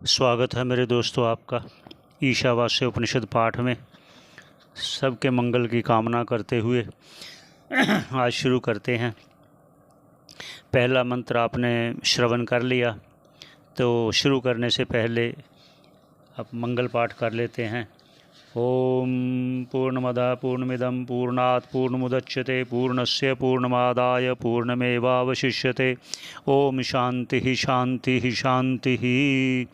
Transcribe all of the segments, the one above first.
स्वागत है मेरे दोस्तों आपका ईशावास्य उपनिषद पाठ में। सबके मंगल की कामना करते हुए आज शुरू करते हैं। पहला मंत्र आपने श्रवण कर लिया, तो शुरू करने से पहले अब मंगल पाठ कर लेते हैं। ओम पूर्णमदः पूर्णमिदं पूर्णात् पूर्णमुदच्यते पूर्णस्य पूर्णमादाय पूर्णमेवावशिष्यते। ओम शांति शांति शांति।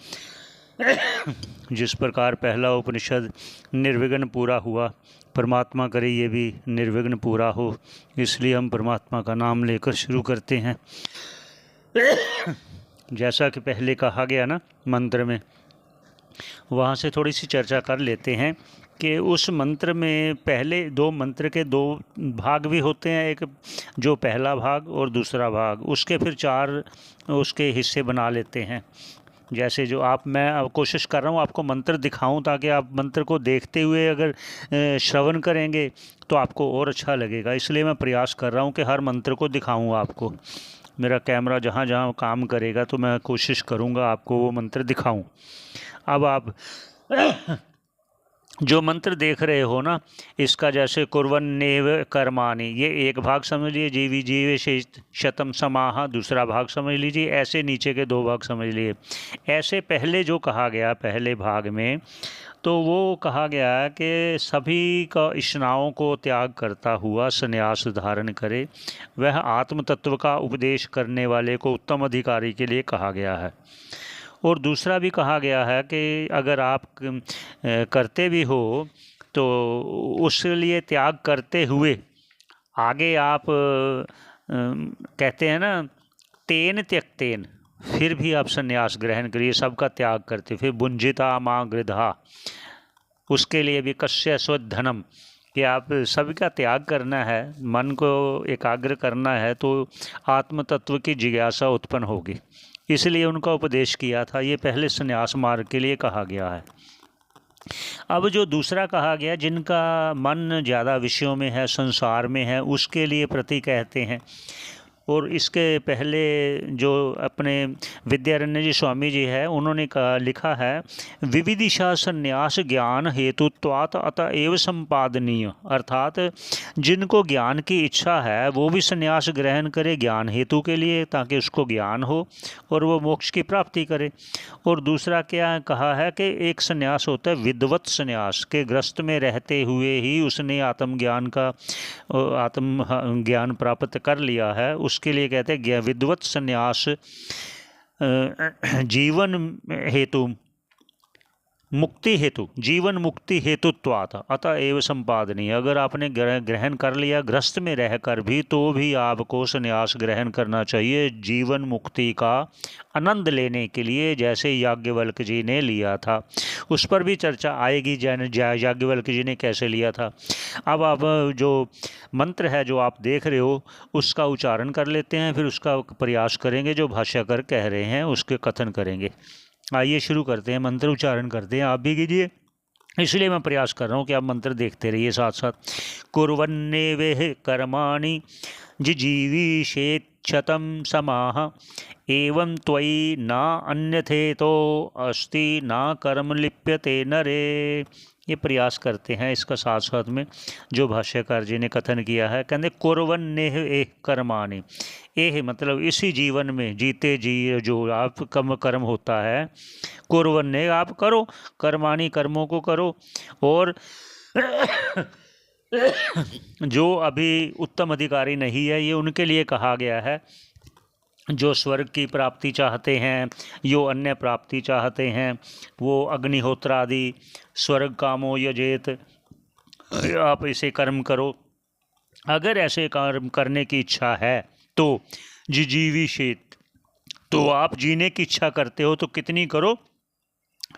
जिस प्रकार पहला उपनिषद निर्विघ्न पूरा हुआ, परमात्मा करे ये भी निर्विघ्न पूरा हो, इसलिए हम परमात्मा का नाम लेकर शुरू करते हैं। जैसा कि पहले कहा गया ना मंत्र में, वहाँ से थोड़ी सी चर्चा कर लेते हैं कि उस मंत्र में पहले दो मंत्र के दो भाग भी होते हैं, एक जो पहला भाग और दूसरा भाग, उसके फिर चार उसके हिस्से बना लेते हैं। जैसे जो मैं अब कोशिश कर रहा हूँ आपको मंत्र दिखाऊं, ताकि आप मंत्र को देखते हुए अगर श्रवण करेंगे तो आपको और अच्छा लगेगा। इसलिए मैं प्रयास कर रहा हूँ कि हर मंत्र को दिखाऊं आपको। मेरा कैमरा जहाँ जहाँ काम करेगा तो मैं कोशिश करूँगा आपको वो मंत्र दिखाऊं। अब आप जो मंत्र देख रहे हो ना, इसका जैसे कुर्वन्नेव कर्माणि, ये एक भाग समझ लीजिए, जीवी जीवे शतम समाह, दूसरा भाग समझ लीजिए। ऐसे नीचे के दो भाग समझ लिए। ऐसे पहले जो कहा गया पहले भाग में, तो वो कहा गया कि सभी का इष्णाओं को त्याग करता हुआ संन्यास धारण करे, वह आत्म तत्व का उपदेश करने वाले को उत्तम अधिकारी के लिए कहा गया है। और दूसरा भी कहा गया है कि अगर आप करते भी हो तो उसके लिए त्याग करते हुए आगे आप कहते हैं ना, तेन त्यक्तेन, फिर भी आप संन्यास ग्रहण करिए, सबका त्याग करते। फिर बुंजिता माँ गृधा, उसके लिए भी कस्य स्वधनम, कि आप सबका त्याग करना है, मन को एकाग्र करना है, तो आत्म तत्व की जिज्ञासा उत्पन्न होगी। इसलिए उनका उपदेश किया था। ये पहले संन्यास मार्ग के लिए कहा गया है। अब जो दूसरा कहा गया, जिनका मन ज़्यादा विषयों में है, संसार में है, उसके लिए प्रति कहते हैं। और इसके पहले जो अपने विद्यारण्य जी स्वामी जी है, उन्होंने लिखा है, विविदिशा संन्यास ज्ञान हेतुत्वात् अतएव संपादनीय, अर्थात जिनको ज्ञान की इच्छा है वो भी संन्यास ग्रहण करे ज्ञान हेतु के लिए, ताकि उसको ज्ञान हो और वो मोक्ष की प्राप्ति करे। और दूसरा क्या कहा है कि एक संन्यास होता है विद्वत संन्यास, के ग्रस्त में रहते हुए ही उसने आत्मज्ञान प्राप्त कर लिया है, उसके लिए कहते हैं विद्वत संन्यास जीवन हेतु मुक्ति हेतु, जीवन मुक्ति हेतुत्वात् अतएव संपादनीय। अगर आपने ग्रहण कर लिया ग्रस्त में रहकर भी, तो भी आपको संन्यास ग्रहण करना चाहिए जीवन मुक्ति का आनंद लेने के लिए, जैसे याज्ञवल्क्य जी ने लिया था। उस पर भी चर्चा आएगी, याज्ञवल्क्य जी ने कैसे लिया था। अब आप जो मंत्र है जो आप देख रहे हो, उसका उच्चारण कर लेते हैं, फिर उसका प्रयास करेंगे, जो भाष्यकार कह रहे हैं उसके कथन करेंगे। आइए शुरू करते हैं, मंत्र उच्चारण करते हैं। आप भी कीजिए, इसलिए मैं प्रयास कर रहा हूँ कि आप मंत्र देखते रहिए साथ साथ। कुर्वन्नेवेह कर्माणि जिजीविषेच्छतं समाह, एवं त्वयि न अन्यथेतो अस्ति न कर्म लिप्यते नरे। ये प्रयास करते हैं इसका साथ साथ में जो भाष्यकार जी ने कथन किया है। कहते कुर्वन्नेह एह कर्माणि, एह मतलब इसी जीवन में जीते जी जो आप कर्म होता है, कुर्वन्ने आप करो, कर्माणि कर्मों को करो। और जो अभी उत्तम अधिकारी नहीं है, ये उनके लिए कहा गया है, जो स्वर्ग की प्राप्ति चाहते हैं, जो अन्य प्राप्ति चाहते हैं, वो अग्निहोत्र आदि स्वर्ग कामो यजेत, आप इसे कर्म करो। अगर ऐसे कर्म करने की इच्छा है तो जिजीविषेत्, तो आप जीने की इच्छा करते हो तो कितनी करो,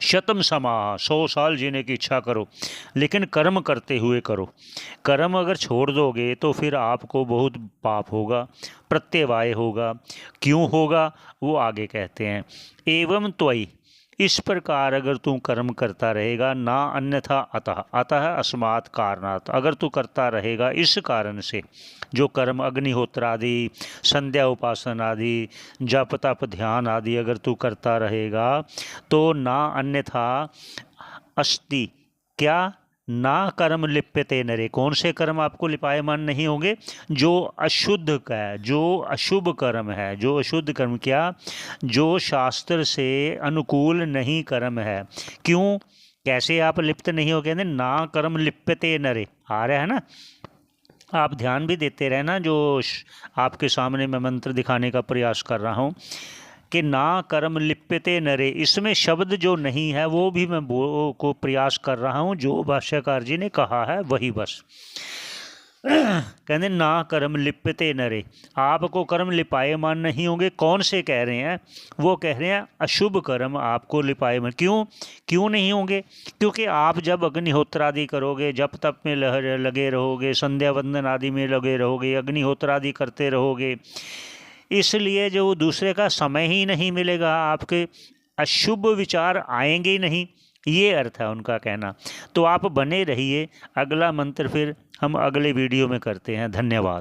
शतम समाह, 100 साल जीने की इच्छा करो, लेकिन कर्म करते हुए करो। कर्म अगर छोड़ दोगे तो फिर आपको बहुत पाप होगा, प्रत्यवाय होगा। क्यों होगा वो आगे कहते हैं। एवं त्वयि, इस प्रकार अगर तू कर्म करता रहेगा, ना अन्यथा अतः, अतः अस्मात् कारणात्, अगर तू करता रहेगा इस कारण से, जो कर्म अग्निहोत्र आदि, संध्या उपासन आदि, जप तप ध्यान आदि अगर तू करता रहेगा, तो ना अन्यथा अस्ति, क्या, ना कर्म लिप्यते नरे, कौन से कर्म आपको लिपायमान नहीं होंगे, जो अशुद्ध का है, जो अशुभ कर्म है, जो अशुद्ध कर्म, क्या, जो शास्त्र से अनुकूल नहीं कर्म है। क्यों, कैसे आप लिप्त नहीं हो, कहते ना कर्म लिप्यते नरे, आ रहा है ना, आप ध्यान भी देते रहना, जो आपके सामने मैं मंत्र दिखाने का प्रयास कर रहा हूँ कि ना कर्म लिप्यते नरे, इसमें शब्द जो नहीं है वो भी मैं को प्रयास कर रहा हूँ, जो भाष्यकार जी ने कहा है वही बस। कहते ना कर्म लिप्यते नरे, आपको कर्म लिपायमान नहीं होंगे। कौन से कह रहे हैं, वो कह रहे हैं अशुभ कर्म आपको लिपायमान। क्यों, क्यों नहीं होंगे, क्योंकि आप जब अग्निहोत्र आदि करोगे, जप तप में लगे रहोगे, संध्या वंदन आदि में लगे रहोगे, अग्निहोत्र आदि करते रहोगे, इसलिए जो दूसरे का समय ही नहीं मिलेगा, आपके अशुभ विचार आएंगे ही नहीं, ये अर्थ है उनका कहना। तो आप बने रहिए, अगला मंत्र फिर हम अगले वीडियो में करते हैं। धन्यवाद।